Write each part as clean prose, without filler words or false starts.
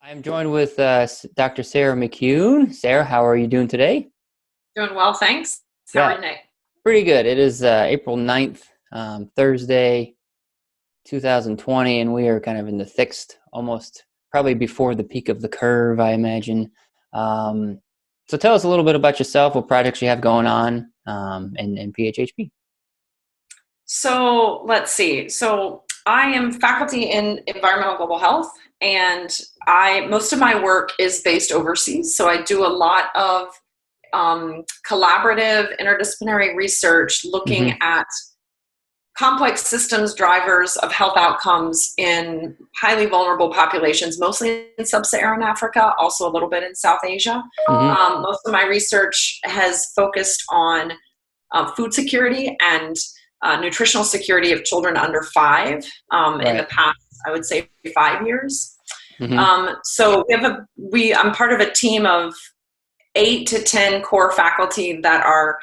I'm joined with Dr. Sarah McKune. Sarah, how are you doing today? Doing well, thanks. How Yeah, are you, Nick? pretty good. It is April 9th, Thursday, 2020, and we are kind of in the thickest, almost probably before the peak of the curve, I imagine. So tell us a little bit about yourself, what projects you have going on, and PHHP. So let's see. So I am faculty in environmental global health, and I most of my work is based overseas. So I do a lot of collaborative interdisciplinary research looking Mm-hmm. at complex systems drivers of health outcomes in highly vulnerable populations, mostly in Sub-Saharan Africa, also a little bit in South Asia. Mm-hmm. Most of my research has focused on food security and nutritional security of children under 5 in the Right. past, I would say, 5 years. Mm-hmm. So I'm part of a team of 8 to 10 core faculty that are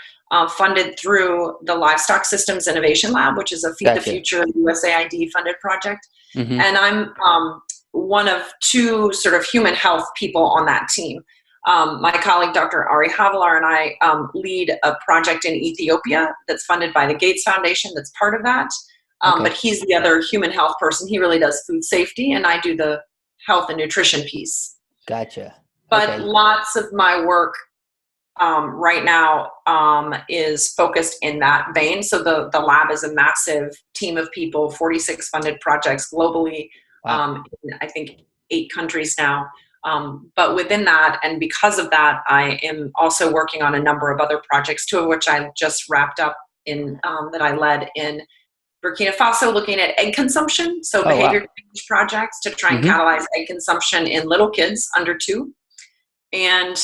funded through the Livestock Systems Innovation Lab, which is a Feed the Gotcha. Future USAID funded project. Mm-hmm. And I'm one of 2 sort of human health people on that team. My colleague, Dr. Ari Havalar, and I lead a project in Ethiopia that's funded by the Gates Foundation that's part of that. But Okay. he's the other human health person. He really does food safety, and I do the health and nutrition piece. Gotcha. But Okay. lots of my work right now is focused in that vein. So the lab is a massive team of people, 46 funded projects globally, Wow. in I think 8 countries now. But within that, and because of that, I am also working on a number of other projects, 2 of which I just wrapped up in that I led in Burkina Faso, looking at egg consumption. So Oh, behavior wow. change projects to try and Mm-hmm. catalyze egg consumption in little kids under 2. And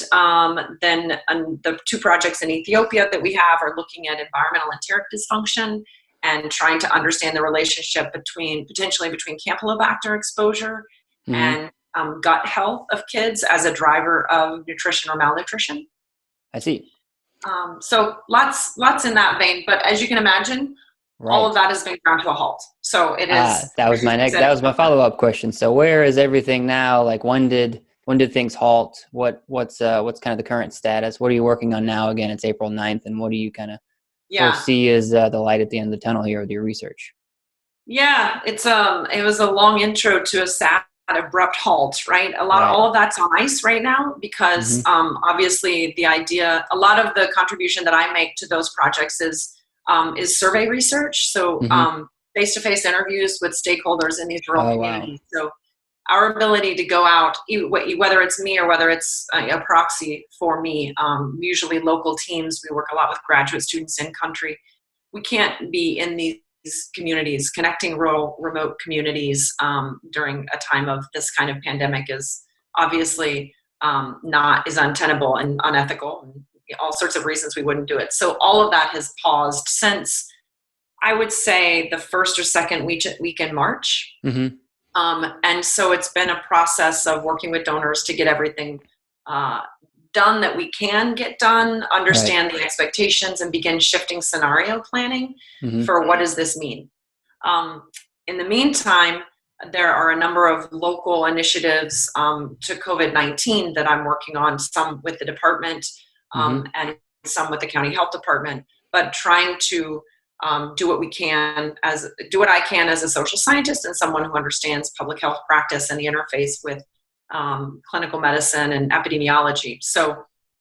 then the 2 projects in Ethiopia that we have are looking at environmental enteric dysfunction and trying to understand the relationship potentially between Campylobacter exposure Mm-hmm. and gut health of kids as a driver of nutrition or malnutrition. I see. So lots in that vein. But as you can imagine, all of Right. that has been ground to a halt. So it is, That was my follow-up question. So where is everything now? Like when did things halt? What's kind of the current status? What are you working on now? Again, it's April 9th, and what do you kind of yeah. foresee as the light at the end of the tunnel here with your research? Yeah, it was a long intro to a sad, abrupt halt, right? Right. All of that's on ice right now because Mm-hmm. obviously a lot of the contribution that I make to those projects is survey research, so Mm-hmm. face-to-face interviews with stakeholders in these rural Oh, wow. communities. So our ability to go out, whether it's me or whether it's a proxy for me, usually local teams. We work a lot with graduate students in country. We can't be in these communities, connecting rural, remote communities during a time of this kind of pandemic is obviously is untenable and unethical, and all sorts of reasons we wouldn't do it. So all of that has paused since, I would say, the first or second week in March. Mm-hmm. And so it's been a process of working with donors to get everything uh, done that we can get done, Right. understand the expectations, and begin shifting scenario planning Mm-hmm. for what does this mean. Um, in the meantime, there are a number of local initiatives to COVID-19 that I'm working on, some with the department Mm-hmm. and some with the county health department, but trying to do what I can as a social scientist and someone who understands public health practice and the interface with clinical medicine and epidemiology. So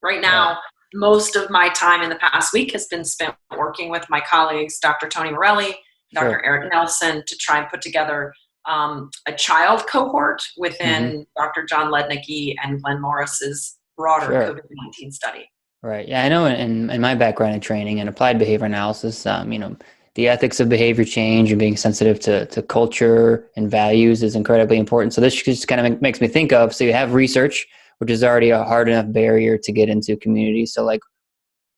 right Right. now, most of my time in the past week has been spent working with my colleagues, Dr. Tony Morelli, Dr. Sure. Eric Nelson, to try and put together a child cohort Mm-hmm. within Dr. John Lednicki and Glenn Morris's broader Sure. COVID-19 study. Right. Yeah, I know in my background in training and applied behavior analysis, the ethics of behavior change and being sensitive to culture and values is incredibly important. So this just kind of makes me think of, so you have research, which is already a hard enough barrier to get into communities. So like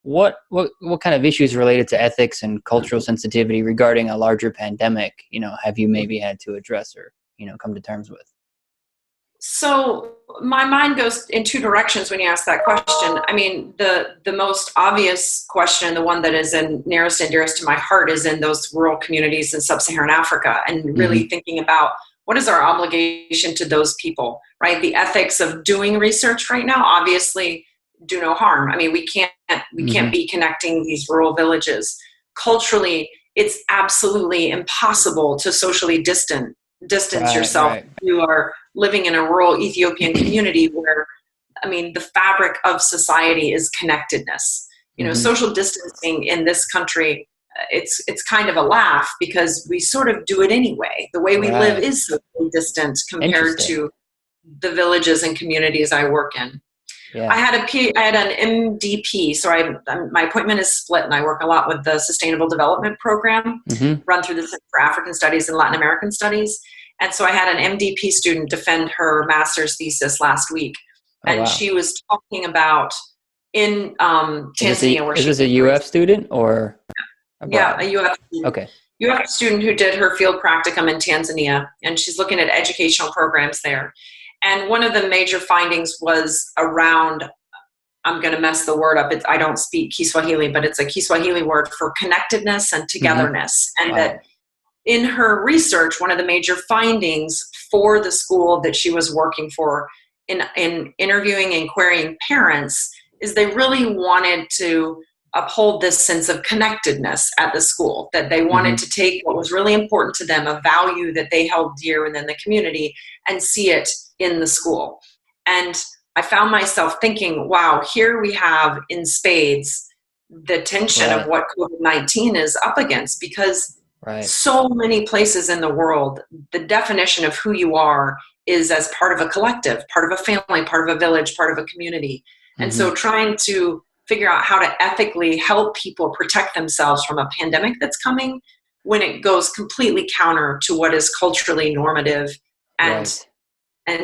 what kind of issues related to ethics and cultural sensitivity regarding a larger pandemic, have you maybe had to address or, come to terms with? So my mind goes in 2 directions when you ask that question. I mean, the most obvious question, the one that is nearest and dearest to my heart, is in those rural communities in Sub-Saharan Africa, and really Mm-hmm. thinking about what is our obligation to those people, right? The ethics of doing research right now, obviously do no harm. I mean, we can't be connecting these rural villages. Culturally, it's absolutely impossible to socially distance yourself. Right. You are living in a rural Ethiopian community where, I mean, the fabric of society is connectedness. Social distancing in this country, it's kind of a laugh because we sort of do it anyway. The way we live is socially distant compared to the villages and communities I work in. Yeah. I had an MDP, so my appointment is split, and I work a lot with the Sustainable Development Program, run through the Center for African Studies and Latin American Studies. And so I had an MDP student defend her master's thesis last week, and she was talking about in Tanzania, where is this a UF student or? Yeah, a UF student. Okay. UF student who did her field practicum in Tanzania, and she's looking at educational programs there. And one of the major findings was around, I'm going to mess the word up. I don't speak Kiswahili, but it's a Kiswahili word for connectedness and togetherness. And that in her research, one of the major findings for the school that she was working for in interviewing and querying parents is they really wanted to uphold this sense of connectedness at the school, that they wanted to take what was really important to them, a value that they held dear within the community, and see it in the school. And I found myself thinking, wow, here we have in spades the tension of what COVID-19 is up against, because so many places in the world, the definition of who you are is as part of a collective, part of a family, part of a village, part of a community. And so trying to figure out how to ethically help people protect themselves from a pandemic that's coming when it goes completely counter to what is culturally normative and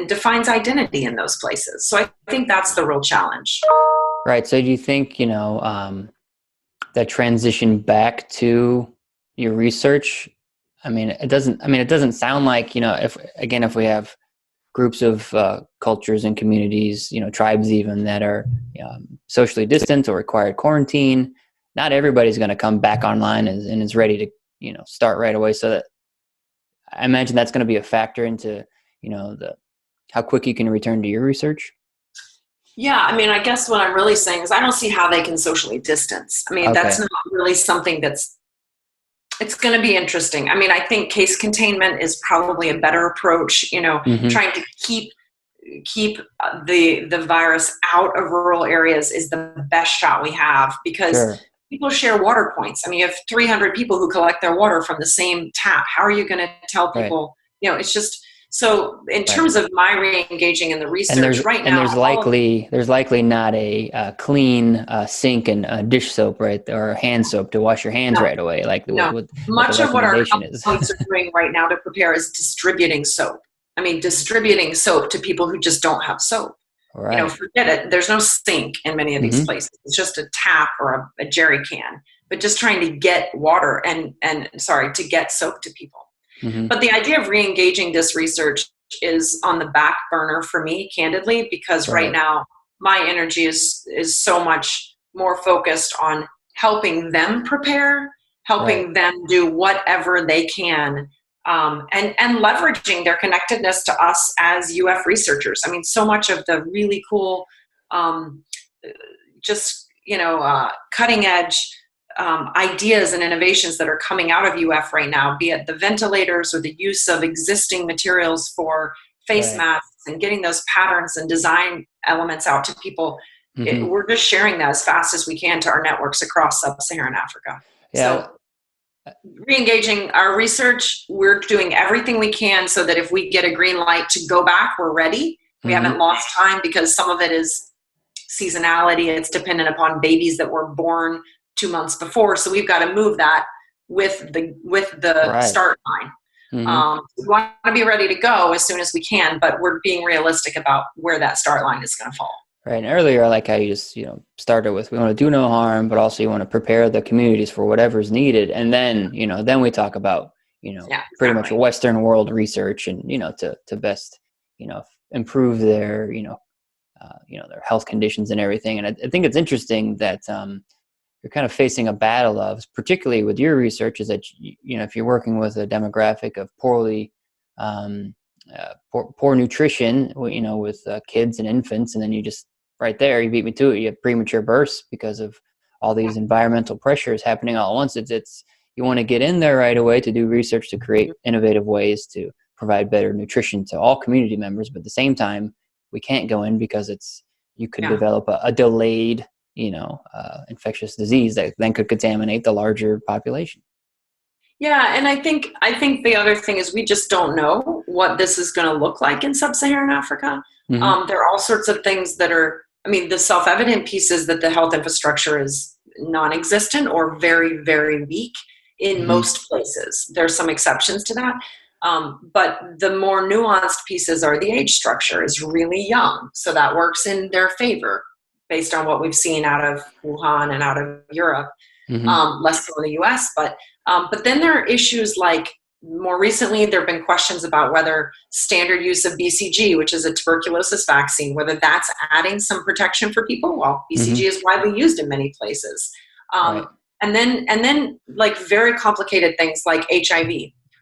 defines identity in those places. So I think that's the real challenge. Right. So do you think, that transition back to your research, it doesn't sound like, if we have groups of cultures and communities, tribes even that are socially distant or required quarantine, not everybody's going to come back online and is ready to, start right away. So that I imagine that's going to be a factor into, how quick you can return to your research. Yeah, I guess what I'm really saying is I don't see how they can socially distance. That's not really something it's going to be interesting. I think case containment is probably a better approach, trying to keep the virus out of rural areas is the best shot we have, because people share water points. You have 300 people who collect their water from the same tap. How are you going to tell people, it's just, so in terms of my re-engaging in the research now. And there's likely not a clean sink and dish soap, right? Or hand soap to wash your hands right away. Much of what our colleagues are doing right now to prepare is distributing soap. Distributing soap to people who just don't have soap. Right. Forget it. There's no sink in many of these places. It's just a tap or a jerry can. But just trying to get water to get soap to people. But the idea of re-engaging this research is on the back burner for me, candidly, because right now my energy is so much more focused on helping them prepare, helping them do whatever they can, and leveraging their connectedness to us as UF researchers. So much of the really cool, cutting edge ideas and innovations that are coming out of UF right now, be it the ventilators or the use of existing materials for face masks and getting those patterns and design elements out to people. We're just sharing that as fast as we can to our networks across Sub-Saharan Africa. So re-engaging our research, we're doing everything we can so that if we get a green light to go back, we're ready. We haven't lost time, because some of it is seasonality. It's dependent upon babies that were born 2 months before, so we've got to move that with the start line. We want to be ready to go as soon as we can, but we're being realistic about where that start line is going to fall. Right. And earlier, I like how you just started with, we want to do no harm, but also you want to prepare the communities for whatever's needed, and then then we talk about pretty much Western world research and to best improve their their health conditions and everything. And I think it's interesting that you're kind of facing a battle of, particularly with your research, is that if you're working with a demographic of poorly poor nutrition, you know, with kids and infants, and then you just right there, you beat me to it. You have premature births because of all these environmental pressures happening all at once. It's you want to get in there right away to do research to create innovative ways to provide better nutrition to all community members, but at the same time, we can't go in because you could develop a delayed, you know, infectious disease that then could contaminate the larger population. Yeah, and I think the other thing is we just don't know what this is going to look like in sub-Saharan Africa. Mm-hmm. There are all sorts of things that are, I mean, the self-evident piece is that the health infrastructure is non-existent or very, very weak in most places. There's some exceptions to that. But the more nuanced pieces are the age structure is really young. So that works in their favor based on what we've seen out of Wuhan and out of Europe, less so in the US. But then there are issues like more recently, there have been questions about whether standard use of BCG, which is a tuberculosis vaccine, whether that's adding some protection for people. Well, BCG is widely used in many places. Right. And then like very complicated things like HIV.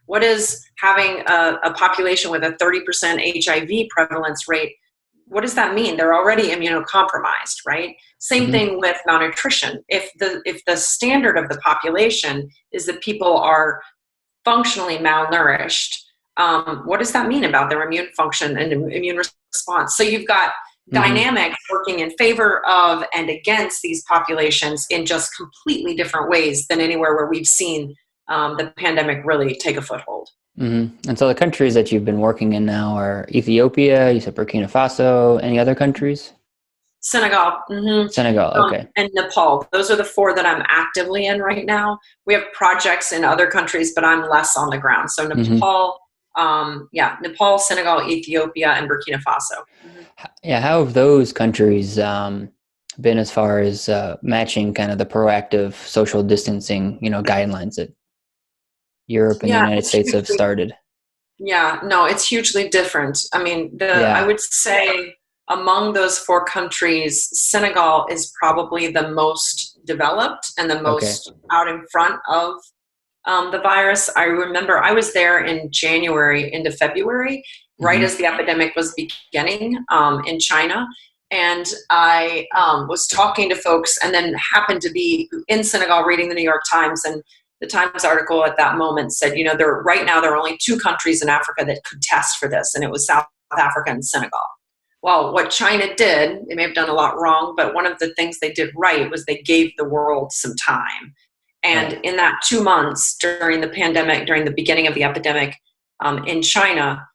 What is having a population with a 30% HIV prevalence rate? What does that mean? They're already immunocompromised, right? Same thing with malnutrition. If the standard of the population is that people are functionally malnourished, what does that mean about their immune function and immune response? So you've got dynamics working in favor of and against these populations in just completely different ways than anywhere where we've seen the pandemic really take a foothold. And so the countries that you've been working in now are Ethiopia, you said Burkina Faso, any other countries? Senegal. Senegal, okay. And Nepal. Those are the 4 that I'm actively in right now. We have projects in other countries, but I'm less on the ground. So Nepal, Nepal, Senegal, Ethiopia, and Burkina Faso. Yeah, how have those countries been as far as matching kind of the proactive social distancing, you know, guidelines that Europe and the United States have started? Yeah, no, it's hugely different. I mean, I would say among those 4 countries, Senegal is probably the most developed and the most out in front of the virus. I remember I was there in January into February, right as the epidemic was beginning in China. And I was talking to folks and then happened to be in Senegal reading the New York Times, and the Times article at that moment said, you know, right now there are only 2 countries in Africa that could test for this, and it was South Africa and Senegal. Well, what China did, they may have done a lot wrong, but one of the things they did right was they gave the world some time. And in that 2 months during the pandemic, during the beginning of the epidemic in China,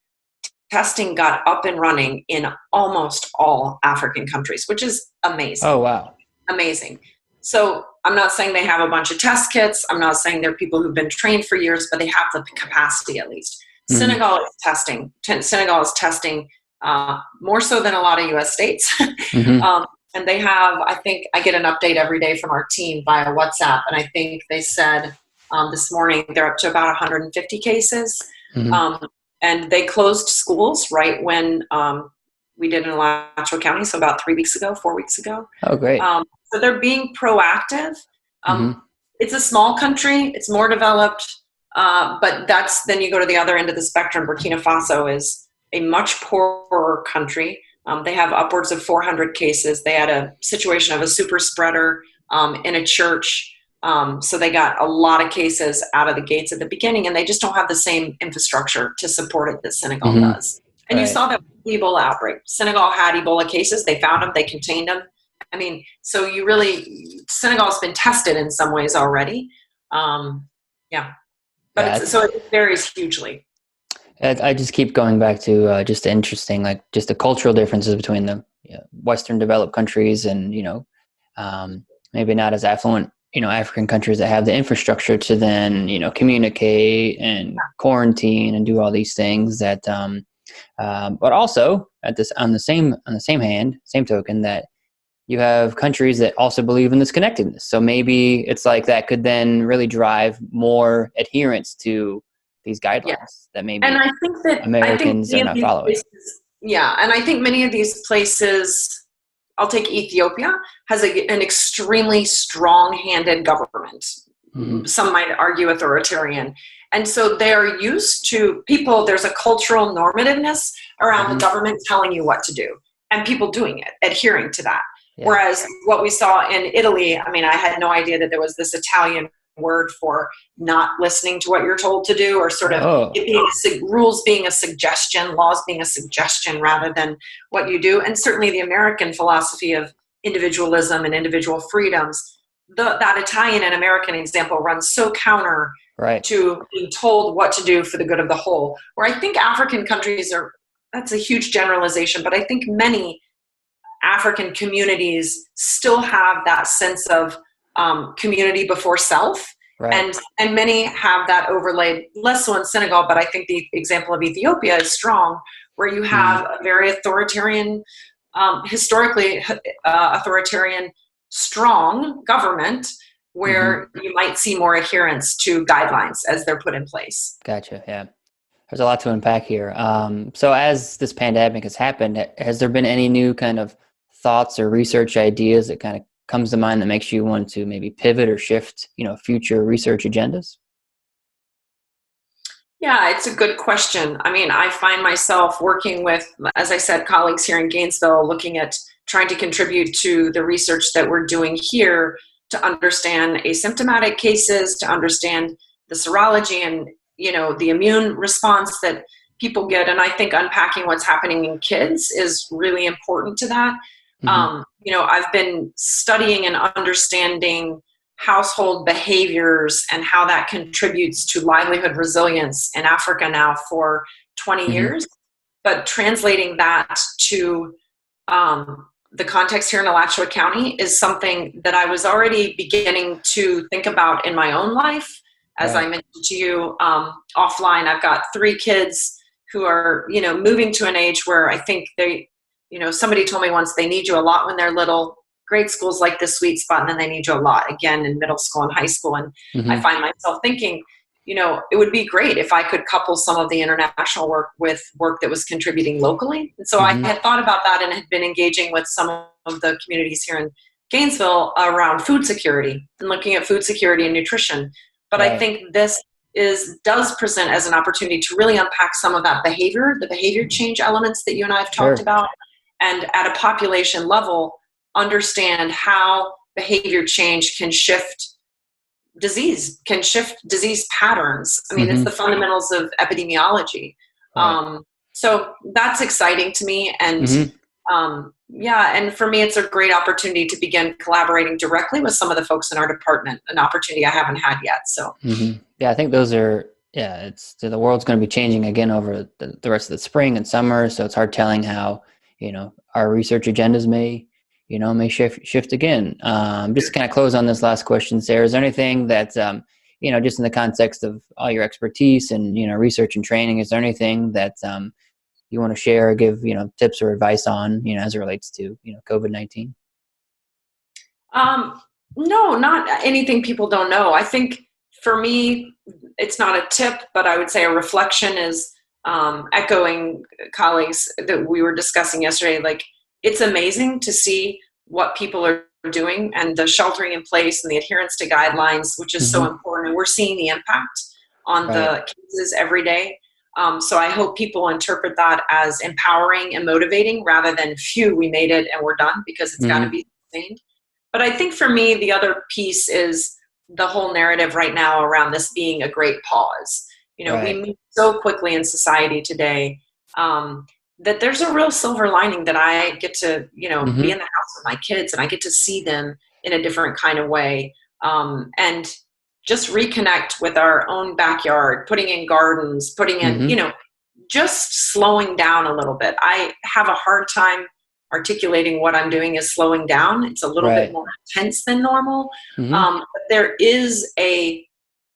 testing got up and running in almost all African countries, which is amazing. Oh, wow. Amazing. So I'm not saying they have a bunch of test kits. I'm not saying they're people who've been trained for years, but they have the capacity at least. Senegal is testing. Senegal is testing more so than a lot of U.S. states. And they have, I think, I get an update every day from our team via WhatsApp. And I think they said this morning they're up to about 150 cases. And they closed schools right when we did in Alachua County, so about 4 weeks ago. Oh, great. So they're being proactive. It's a small country. It's more developed. But then you go to the other end of the spectrum. Burkina Faso is a much poorer country. They have upwards of 400 cases. They had a situation of a super spreader in a church. So they got a lot of cases out of the gates at the beginning, and they just don't have the same infrastructure to support it that Senegal does. And you saw that with the Ebola outbreak. Senegal had Ebola cases. They found them. They contained them. I mean, so Senegal's been tested in some ways already. But so it varies hugely. I just keep going back to just interesting, like just the cultural differences between the Western developed countries and, maybe not as affluent, African countries that have the infrastructure to then, communicate and quarantine and do all these things that, but also on the same token that you have countries that also believe in this connectedness. So maybe it's like that could then really drive more adherence to these guidelines that maybe and I think that Americans are not following. And I think many of these places, I'll take Ethiopia, has an extremely strong-handed government. Some might argue authoritarian. And so they're used to people, there's a cultural normativeness around the government telling you what to do and people doing it, adhering to that. Yeah. Whereas what we saw in Italy, I mean, I had no idea that there was this Italian word for not listening to what you're told to do, or sort of rules being a suggestion, laws being a suggestion rather than what you do. And certainly the American philosophy of individualism and individual freedoms, that Italian and American example runs so counter to being told what to do for the good of the whole. Where I think African countries are, that's a huge generalization, but I think many African communities still have that sense of community before self. And many have that overlaid, less so in Senegal, but I think the example of Ethiopia is strong, where you have a very authoritarian, historically authoritarian, strong government, where you might see more adherence to guidelines as they're put in place. Gotcha. Yeah. There's a lot to unpack here. So as this pandemic has happened, has there been any new kind of thoughts or research ideas that kind of comes to mind that makes you want to maybe pivot or shift, future research agendas? Yeah, it's a good question. I mean, I find myself working with, as I said, colleagues here in Gainesville, looking at trying to contribute to the research that we're doing here to understand asymptomatic cases, to understand the serology and, the immune response that people get. And I think unpacking what's happening in kids is really important to that. I've been studying and understanding household behaviors and how that contributes to livelihood resilience in Africa now for 20 years, but translating that to the context here in Alachua County is something that I was already beginning to think about in my own life. As I mentioned to you offline, I've got 3 kids who are, moving to an age where I think they, somebody told me once they need you a lot when they're little. Grade school's like the sweet spot, and then they need you a lot again in middle school and high school. And I find myself thinking, it would be great if I could couple some of the international work with work that was contributing locally. And so I had thought about that and had been engaging with some of the communities here in Gainesville around food security and looking at food security and nutrition. But I think this does present as an opportunity to really unpack some of that behavior, the behavior change elements that you and I have talked about, and at a population level, understand how behavior change can shift disease patterns. I mean, it's the fundamentals of epidemiology. So that's exciting to me. And and for me, it's a great opportunity to begin collaborating directly with some of the folks in our department, an opportunity I haven't had yet. So, I think those are, the world's going to be changing again over the rest of the spring and summer. So it's hard telling how, our research agendas may shift again. Just to kind of close on this last question, Sarah, is there anything that, just in the context of all your expertise and, research and training, is there anything that you want to share or give, tips or advice on, as it relates to, COVID-19? No, not anything people don't know. I think for me, it's not a tip, but I would say a reflection is echoing colleagues that we were discussing yesterday. Like, it's amazing to see what people are doing and the sheltering in place and the adherence to guidelines, which is so important. And we're seeing the impact on the cases every day. So I hope people interpret that as empowering and motivating rather than, phew, we made it and we're done, because it's got to be sustained. But I think for me, the other piece is the whole narrative right now around this being a great pause. We move so quickly in society today that there's a real silver lining that I get to, be in the house with my kids and I get to see them in a different kind of way. And just reconnect with our own backyard, putting in gardens, putting in, just slowing down a little bit. I have a hard time articulating what I'm doing is slowing down. It's a little bit more intense than normal. But there is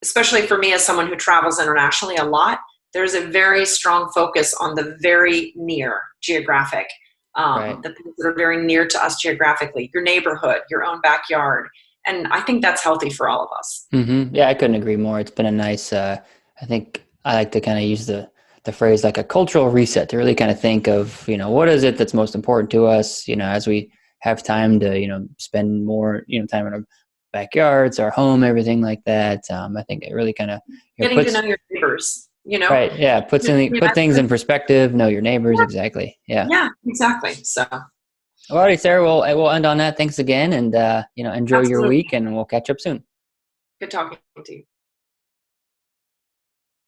especially for me as someone who travels internationally a lot, there's a very strong focus on the very near geographic, the things that are very near to us geographically, your neighborhood, your own backyard. And I think that's healthy for all of us. Yeah, I couldn't agree more. It's been a nice, I think I like to kind of use the phrase like a cultural reset to really kind of think of, what is it that's most important to us, as we have time to, spend more, time in backyards, our home, everything like that. I think it really kind of Getting to puts know your neighbors, right. Yeah. Put things in perspective, know your neighbors. Exactly. Yeah. Yeah, exactly. So, All righty, Sarah. We'll end on that. Thanks again. And, enjoy your absolutely. week and we'll catch up soon. Good talking to you.